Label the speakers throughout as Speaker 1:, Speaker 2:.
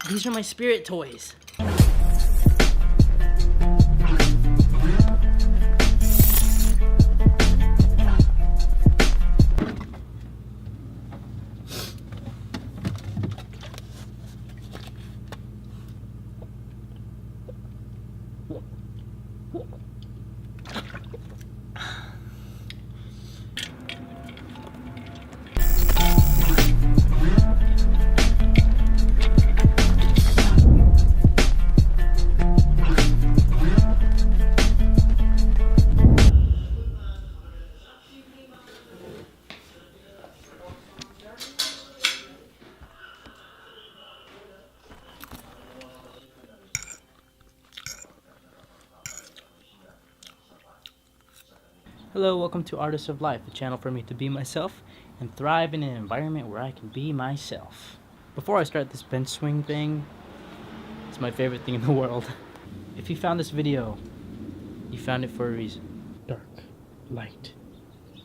Speaker 1: These are my spirit toys. Hello, welcome to Artists of Life, a channel for me to be myself and thrive in an environment where I can be myself. Before I start this bench swing thing, it's my favorite thing in the world. If you found this video, you found it for a reason. Dark, light,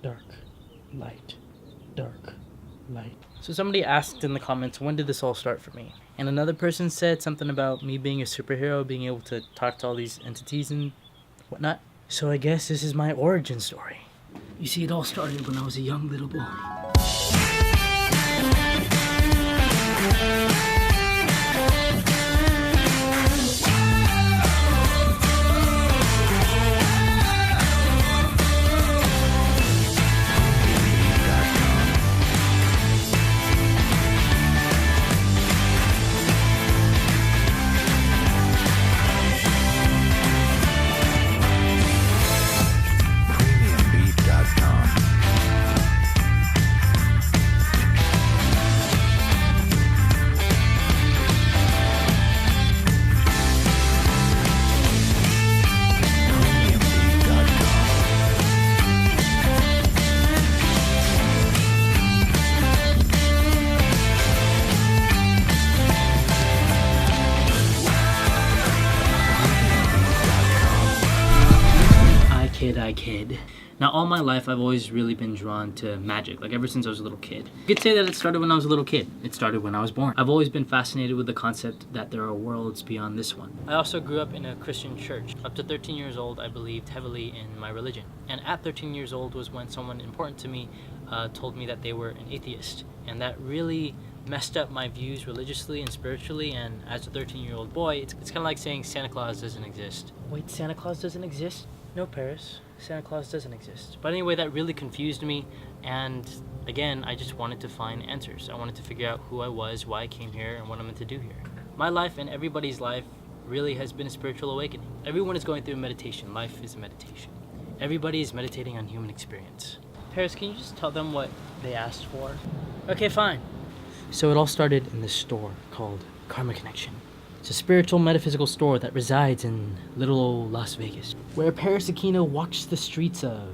Speaker 1: dark, light, dark, light. So somebody asked in the comments, when did this all start for me? And another person said something about me being a superhero, being able to talk to all these entities and whatnot. So I guess this is my origin story. You see, it all started when I was a young little boy. I kid. Now, all my life, I've always really been drawn to magic, like ever since I was a little kid. You could say that it started when I was a little kid. It started when I was born. I've always been fascinated with the concept that there are worlds beyond this one. I also grew up in a Christian church. Up to 13 years old, I believed heavily in my religion. And at 13 years old was when someone important to me told me that they were an atheist. And that really messed up my views religiously and spiritually. And as a 13-year-old boy, it's kind of like saying Santa Claus doesn't exist. Wait, Santa Claus doesn't exist? No, Perris. Santa Claus doesn't exist. But anyway, that really confused me, and again, I just wanted to find answers. I wanted to figure out who I was, why I came here, and what I'm meant to do here. My life and everybody's life really has been a spiritual awakening. Everyone is going through meditation. Life is a meditation. Everybody is meditating on human experience. Perris, can you just tell them what they asked for? Okay, fine. So it all started in this store called Karma Connection. It's a spiritual metaphysical store that resides in little old Las Vegas, where Perris Aquino walks the streets of.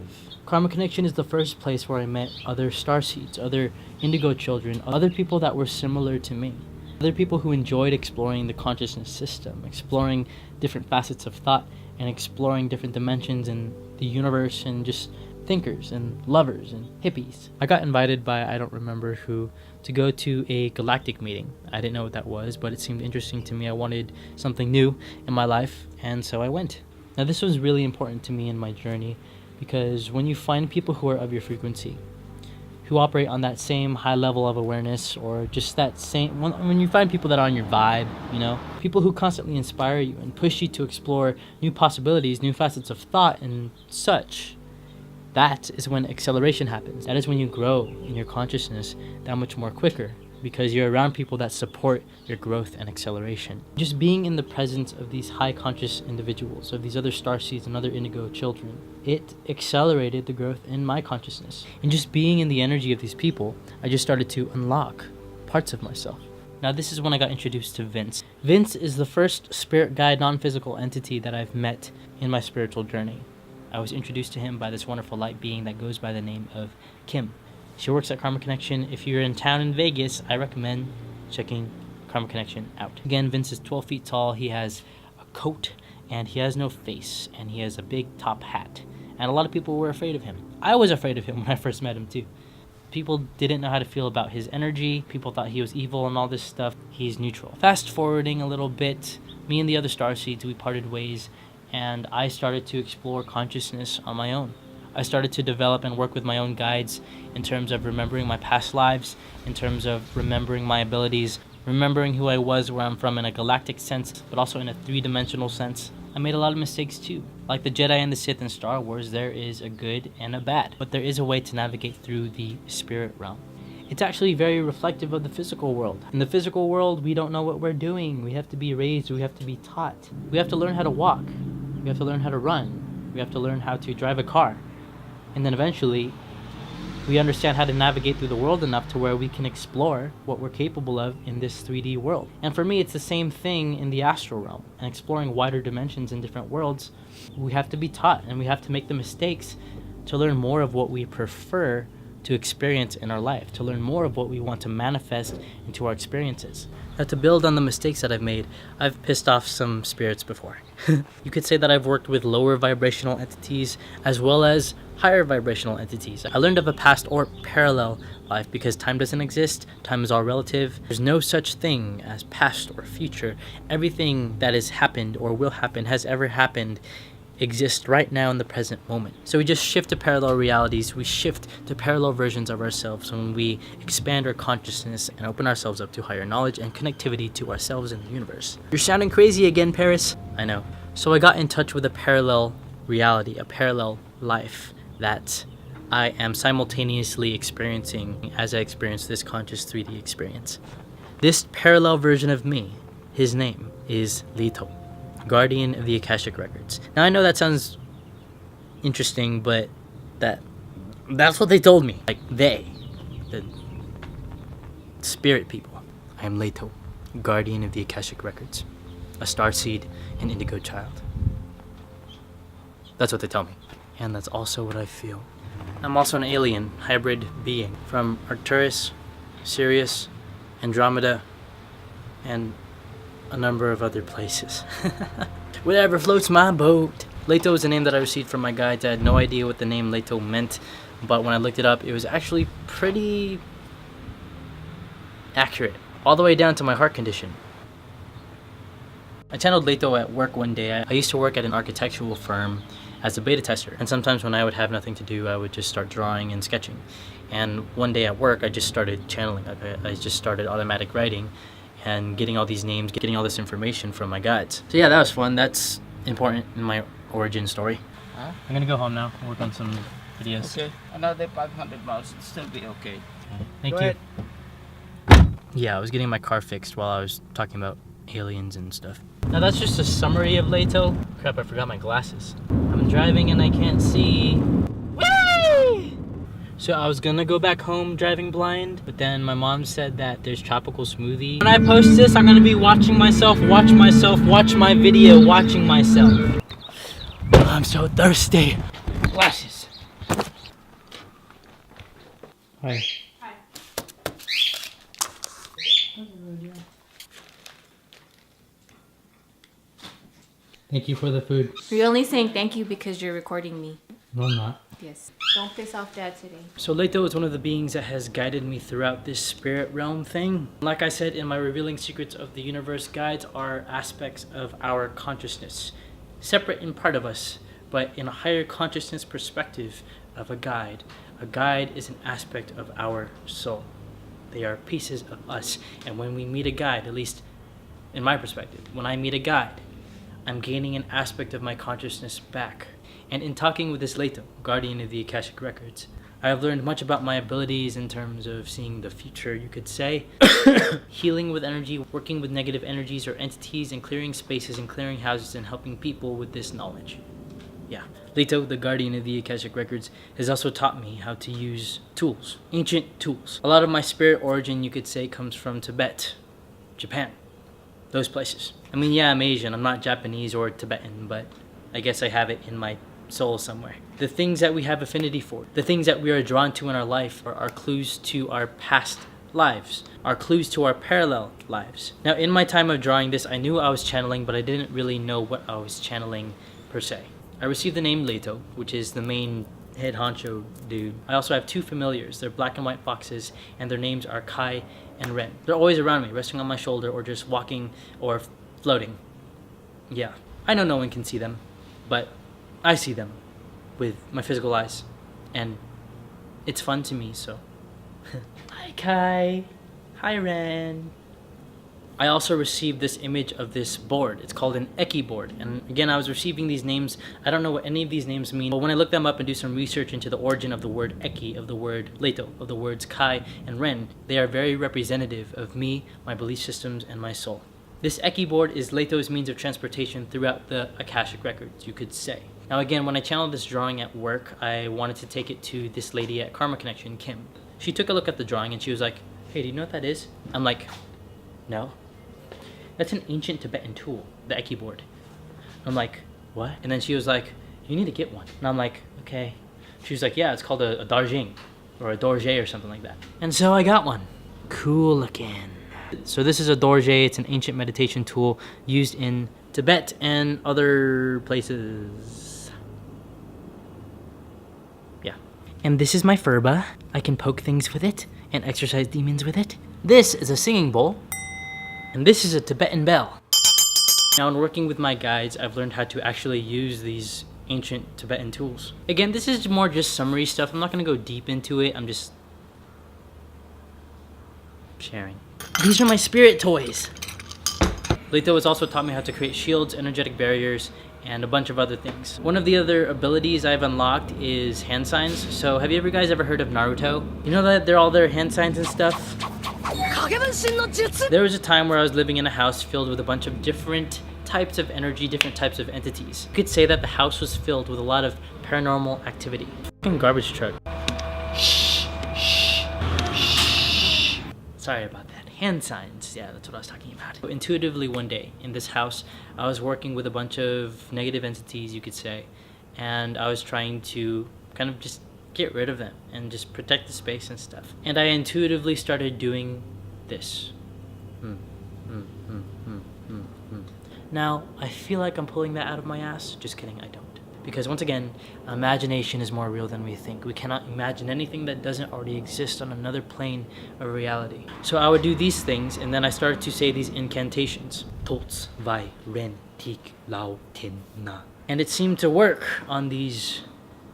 Speaker 1: Karma Connection is the first place where I met other starseeds, other indigo children, other people that were similar to me. Other people who enjoyed exploring the consciousness system, exploring different facets of thought, and exploring different dimensions in the universe, and just thinkers and lovers and hippies. I got invited by I don't remember who to go to a galactic meeting. I didn't know what that was, but it seemed interesting to me. I wanted something new in my life, and so I went. Now, this was really important to me in my journey, because when you find people who are of your frequency, who operate on that same high level of awareness, or just that same, when you find people that are on your vibe, you know, people who constantly inspire you and push you to explore new possibilities, new facets of thought and such, that is when acceleration happens. That is when you grow in your consciousness that much more quicker, because you're around people that support your growth and acceleration. Just being in the presence of these high conscious individuals, of these other starseeds and other indigo children, it accelerated the growth in my consciousness. And just being in the energy of these people, I just started to unlock parts of myself. Now, this is when I got introduced to Vince. Vince is the first spirit guide, non-physical entity that I've met in my spiritual journey. I was introduced to him by this wonderful light being that goes by the name of Kim. She works at Karma Connection. If you're in town in Vegas, I recommend checking Karma Connection out. Again, Vince is 12 feet tall. He has a coat, and he has no face, and he has a big top hat. And a lot of people were afraid of him. I was afraid of him when I first met him, too. People didn't know how to feel about his energy. People thought he was evil and all this stuff. He's neutral. Fast forwarding a little bit, me and the other starseeds, we parted ways, and I started to explore consciousness on my own. I started to develop and work with my own guides in terms of remembering my past lives, in terms of remembering my abilities, remembering who I was, where I'm from in a galactic sense, but also in a three-dimensional sense. I made a lot of mistakes too. Like the Jedi and the Sith in Star Wars, there is a good and a bad, but there is a way to navigate through the spirit realm. It's actually very reflective of the physical world. In the physical world, we don't know what we're doing. We have to be raised, we have to be taught. We have to learn how to walk. We have to learn how to run. We have to learn how to drive a car. And then eventually, we understand how to navigate through the world enough to where we can explore what we're capable of in this 3D world. And for me, it's the same thing in the astral realm. And exploring wider dimensions in different worlds, we have to be taught and we have to make the mistakes to learn more of what we prefer to experience in our life, to learn more of what we want to manifest into our experiences. Now, to build on the mistakes that I've made, I've pissed off some spirits before. You could say that I've worked with lower vibrational entities as well as higher vibrational entities. I learned of a past or parallel life because time doesn't exist, time is all relative. There's no such thing as past or future. Everything that has happened or will happen, has ever happened, exists right now in the present moment. So we just shift to parallel realities, we shift to parallel versions of ourselves when we expand our consciousness and open ourselves up to higher knowledge and connectivity to ourselves and the universe. You're sounding crazy again, Perris. I know. So I got in touch with a parallel reality, a parallel life that I am simultaneously experiencing as I experience this conscious 3D experience. This parallel version of me, his name is Laito, guardian of the Akashic Records. Now I know that sounds interesting, but that's what they told me. Like the spirit people. I am Laito, guardian of the Akashic Records, a starseed and indigo child. That's what they tell me. And that's also what I feel. I'm also an alien, hybrid being from Arcturus, Sirius, Andromeda, and a number of other places. Whatever floats my boat. Laito is a name that I received from my guides. I had no idea what the name Laito meant, but when I looked it up, it was actually pretty accurate, all the way down to my heart condition. I channeled Laito at work one day. I used to work at an architectural firm as a beta tester, and sometimes when I would have nothing to do, I would just start drawing and sketching. And one day at work, I just started channeling. I just started automatic writing and getting all these names, getting all this information from my guides. So yeah, that was fun. That's important in my origin story.
Speaker 2: Huh?
Speaker 1: I'm gonna go home now and work on some videos.
Speaker 2: Okay, another 500 miles, it'll still be okay.
Speaker 1: Thank
Speaker 2: Go
Speaker 1: you.
Speaker 2: ahead.
Speaker 1: Yeah, I was getting my car fixed while I was talking about aliens and stuff. Now that's just a summary of Laito. Crap, I forgot my glasses. I'm driving and I can't see. Whee! So I was gonna go back home driving blind, but then my mom said that there's tropical smoothie. When I post this, I'm gonna be watching myself, watch my video, watching myself. Oh, I'm so thirsty. Glasses. Hi.
Speaker 3: Hi.
Speaker 1: Thank you for the food.
Speaker 3: You're only saying thank you because you're recording me.
Speaker 1: No, I'm not.
Speaker 3: Yes. Don't piss off Dad today.
Speaker 1: So Laito is one of the beings that has guided me throughout this spirit realm thing. Like I said in my Revealing Secrets of the Universe, guides are aspects of our consciousness, separate in part of us, but in a higher consciousness perspective of a guide. A guide is an aspect of our soul. They are pieces of us. And when we meet a guide, at least in my perspective, when I meet a guide, I'm gaining an aspect of my consciousness back. And in talking with this Laito, guardian of the Akashic Records, I have learned much about my abilities in terms of seeing the future, you could say. Healing with energy, working with negative energies or entities, and clearing spaces and clearing houses and helping people with this knowledge. Yeah. Laito, the guardian of the Akashic Records, has also taught me how to use tools, ancient tools. A lot of my spirit origin, you could say, comes from Tibet, Japan, those places. I mean, yeah, I'm Asian, I'm not Japanese or Tibetan, but I guess I have it in my soul somewhere. The things that we have affinity for, the things that we are drawn to in our life are clues to our past lives, are clues to our parallel lives. Now, in my time of drawing this, I knew I was channeling, but I didn't really know what I was channeling per se. I received the name Laito, which is the main head honcho dude. I also have 2 familiars. They're black and white foxes, and their names are Kai and Ren. They're always around me, resting on my shoulder or just walking or floating. Yeah, I know no one can see them, but I see them with my physical eyes, and it's fun to me, so. Hi Kai, hi Ren. I also received this image of this board. It's called an Eki board. And again, I was receiving these names. I don't know what any of these names mean, but when I look them up and do some research into the origin of the word Eki, of the word Laito, of the words Kai and Ren, they are very representative of me, my belief systems, and my soul. This Eki board is Laito's means of transportation throughout the Akashic Records, you could say. Now again, when I channeled this drawing at work, I wanted to take it to this lady at Karma Connection, Kim. She took a look at the drawing and she was like, hey, do you know what that is? I'm like, no. That's an ancient Tibetan tool, the Eki board. I'm like, what? And then she was like, you need to get one. And I'm like, okay. She was like, yeah, it's called a darjing or a dorje or something like that. And so I got one. Cool looking. So this is a dorje. It's an ancient meditation tool used in Tibet and other places. Yeah. And this is my furba. I can poke things with it and exorcise demons with it. This is a singing bowl. And this is a Tibetan bell. Now in working with my guides, I've learned how to actually use these ancient Tibetan tools. Again, this is more just summary stuff. I'm not gonna go deep into it. I'm just sharing. These are my spirit toys. Laito has also taught me how to create shields, energetic barriers, and a bunch of other things. One of the other abilities I've unlocked is hand signs. So have you ever heard of Naruto? You know that they're all their hand signs and stuff? There was a time where I was living in a house filled with a bunch of different types of energy, different types of entities. You could say that the house was filled with a lot of paranormal activity. Fucking garbage truck. Shh, shh, shh. Sorry about that. Hand signs. Yeah, that's what I was talking about. Intuitively one day in this house, I was working with a bunch of negative entities, you could say, and I was trying to kind of just get rid of them and just protect the space and stuff. And I intuitively started doing this. Now, I feel like I'm pulling that out of my ass. Just kidding, I don't. Because once again, imagination is more real than we think. We cannot imagine anything that doesn't already exist on another plane of reality. So I would do these things, and then I started to say these incantations. Tots, vai, ren, tik, lao, tin, na. And it seemed to work on these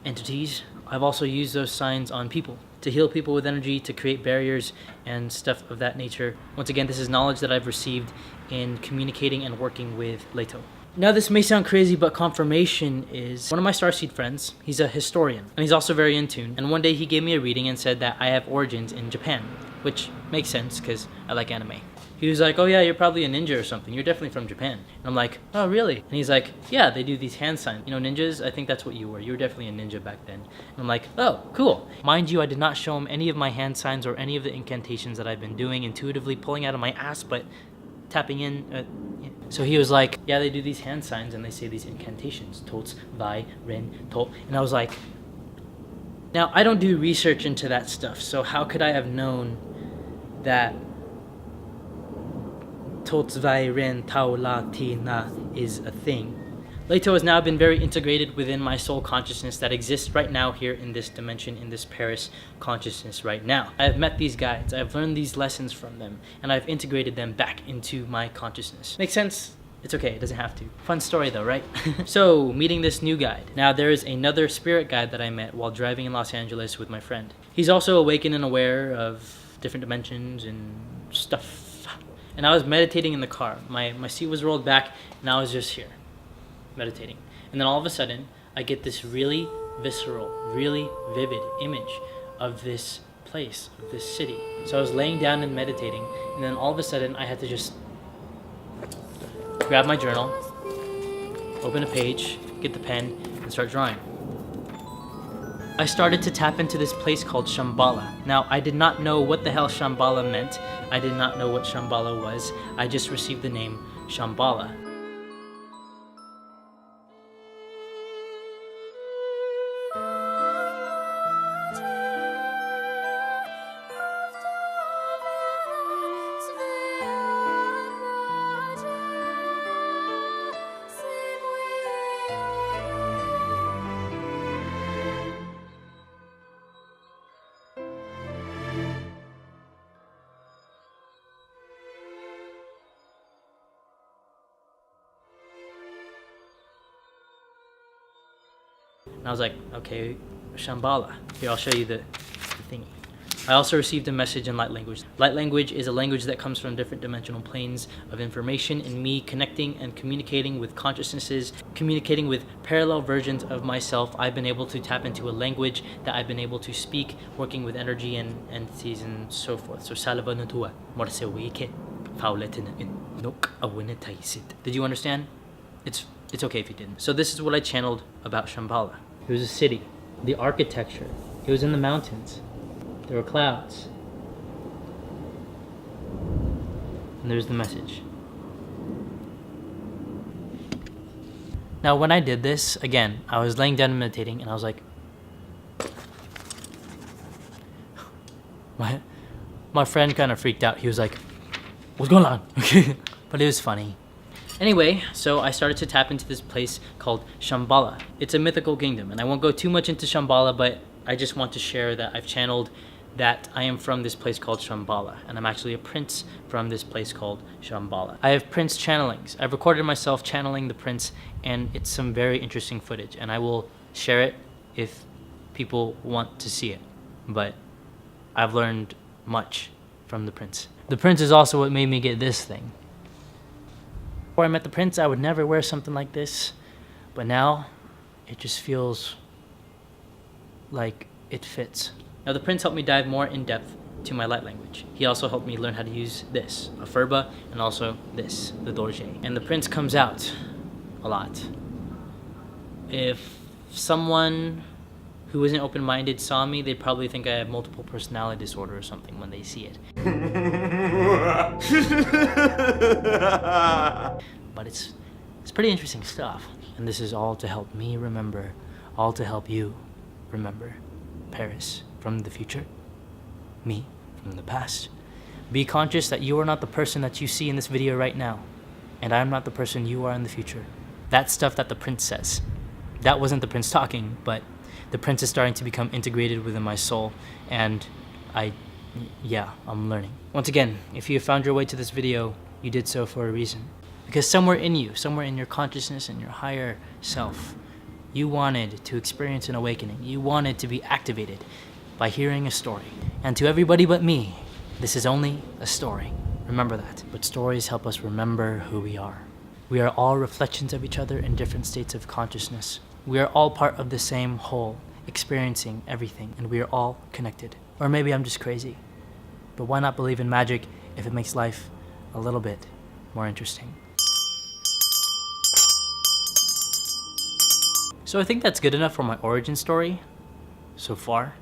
Speaker 1: entities. I've also used those signs on people to heal people with energy, to create barriers and stuff of that nature. Once again, this is knowledge that I've received in communicating and working with Laito. Now this may sound crazy, but confirmation is one of my starseed friends. He's a historian and he's also very in tune. And one day he gave me a reading and said that I have origins in Japan, which makes sense because I like anime. He was like, oh yeah, you're probably a ninja or something. You're definitely from Japan. And I'm like, oh really? And he's like, yeah, they do these hand signs. You know, ninjas, I think that's what you were. You were definitely a ninja back then. And I'm like, oh, cool. Mind you, I did not show him any of my hand signs or any of the incantations that I've been doing, intuitively pulling out of my ass, but tapping in. Yeah. So he was like, yeah, they do these hand signs and they say these incantations. Tots, vai, ren, to. And I was like, now I don't do research into that stuff. So how could I have known that Tots, vai, ren, tau, la, ti, na is a thing? Laito has now been very integrated within my soul consciousness that exists right now here in this dimension, in this Perris consciousness right now. I have met these guides, I've learned these lessons from them, and I've integrated them back into my consciousness. Makes sense? It's okay, it doesn't have to. Fun story though, right? So, meeting this new guide. Now there is another spirit guide that I met while driving in Los Angeles with my friend. He's also awakened and aware of different dimensions and stuff. And I was meditating in the car. My seat was rolled back and I was just here, meditating. And then all of a sudden, I get this really visceral, really vivid image of this place, of this city. So I was laying down and meditating, and then all of a sudden, I had to just grab my journal, open a page, get the pen, and start drawing. I started to tap into this place called Shambhala. Now, I did not know what the hell Shambhala meant. I did not know what Shambhala was. I just received the name Shambhala. And I was like, okay, Shambhala. Here, I'll show you the thingy. I also received a message in light language. Light language is a language that comes from different dimensional planes of information and me connecting and communicating with consciousnesses, communicating with parallel versions of myself. I've been able to tap into a language that I've been able to speak, working with energy and entities and so forth. So salva natua, morseweke, fauletina in nok awinetaisit. Did you understand? It's okay if you didn't. So this is what I channeled about Shambhala. It was a city, the architecture. It was in the mountains. There were clouds. And there's the message. Now, when I did this, again, I was laying down and meditating, and I was like, my friend kind of freaked out. He was like, what's going on? But it was funny. Anyway, so I started to tap into this place called Shambhala. It's a mythical kingdom, and I won't go too much into Shambhala, but I just want to share that I've channeled that I am from this place called Shambhala, and I'm actually a prince from this place called Shambhala. I have prince channelings. I've recorded myself channeling the prince, and it's some very interesting footage, and I will share it if people want to see it. But I've learned much from the prince. The prince is also what made me get this thing. Before I met the prince, I would never wear something like this, but now it just feels like it fits. Now the prince helped me dive more in depth to my light language. He also helped me learn how to use this, a furba, and also this, the dorje. And the prince comes out a lot. If someone who isn't open-minded saw me, they'd probably think I have multiple personality disorder or something when they see it. But it's pretty interesting stuff. And this is all to help me remember, all to help you remember. Perris from the future, me from the past. Be conscious that you are not the person that you see in this video right now, and I am not the person you are in the future. That's stuff that the prince says. That wasn't the prince talking, but the prince is starting to become integrated within my soul, and I'm learning. Once again, if you found your way to this video, you did so for a reason. Because somewhere in you, somewhere in your consciousness and your higher self, you wanted to experience an awakening. You wanted to be activated by hearing a story. And to everybody but me, this is only a story. Remember that. But stories help us remember who we are. We are all reflections of each other in different states of consciousness. We are all part of the same whole, experiencing everything, and we are all connected. Or maybe I'm just crazy. But why not believe in magic if it makes life a little bit more interesting? So I think that's good enough for my origin story so far.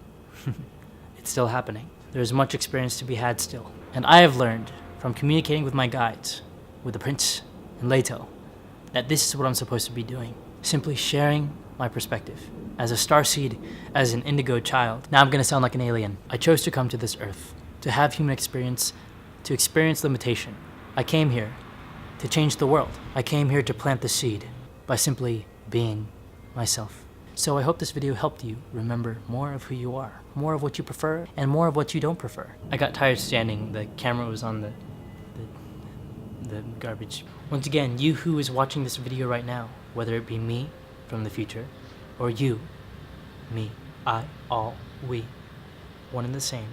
Speaker 1: It's still happening. There's much experience to be had still. And I have learned from communicating with my guides, with the prince and Laito, that this is what I'm supposed to be doing. Simply sharing my perspective. As a starseed, as an indigo child. Now I'm gonna sound like an alien. I chose to come to this earth, to have human experience, to experience limitation. I came here to change the world. I came here to plant the seed by simply being myself. So I hope this video helped you remember more of who you are, more of what you prefer, and more of what you don't prefer. I got tired standing. The camera was on the garbage. Once again, you who is watching this video right now, whether it be me from the future, or you, me, I, all, we, one and the same,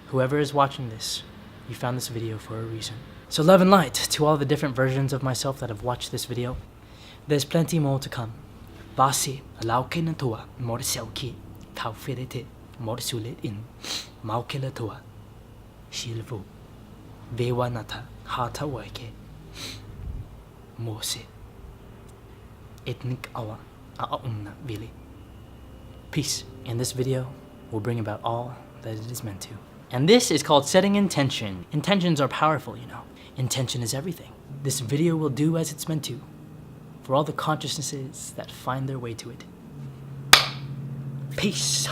Speaker 1: whoever is watching this, you found this video for a reason. So love and light to all the different versions of myself that have watched this video. There's plenty more to come. Basi alauke na tua morselki taufirete morsulet in maukela tua shilvu vewanata hata wake mose etnik awa aumna vili. Peace. And this video will bring about all that it is meant to. And this is called setting intention. Intentions are powerful, you know. Intention is everything. This video will do as it's meant to, for all the consciousnesses that find their way to it. Peace.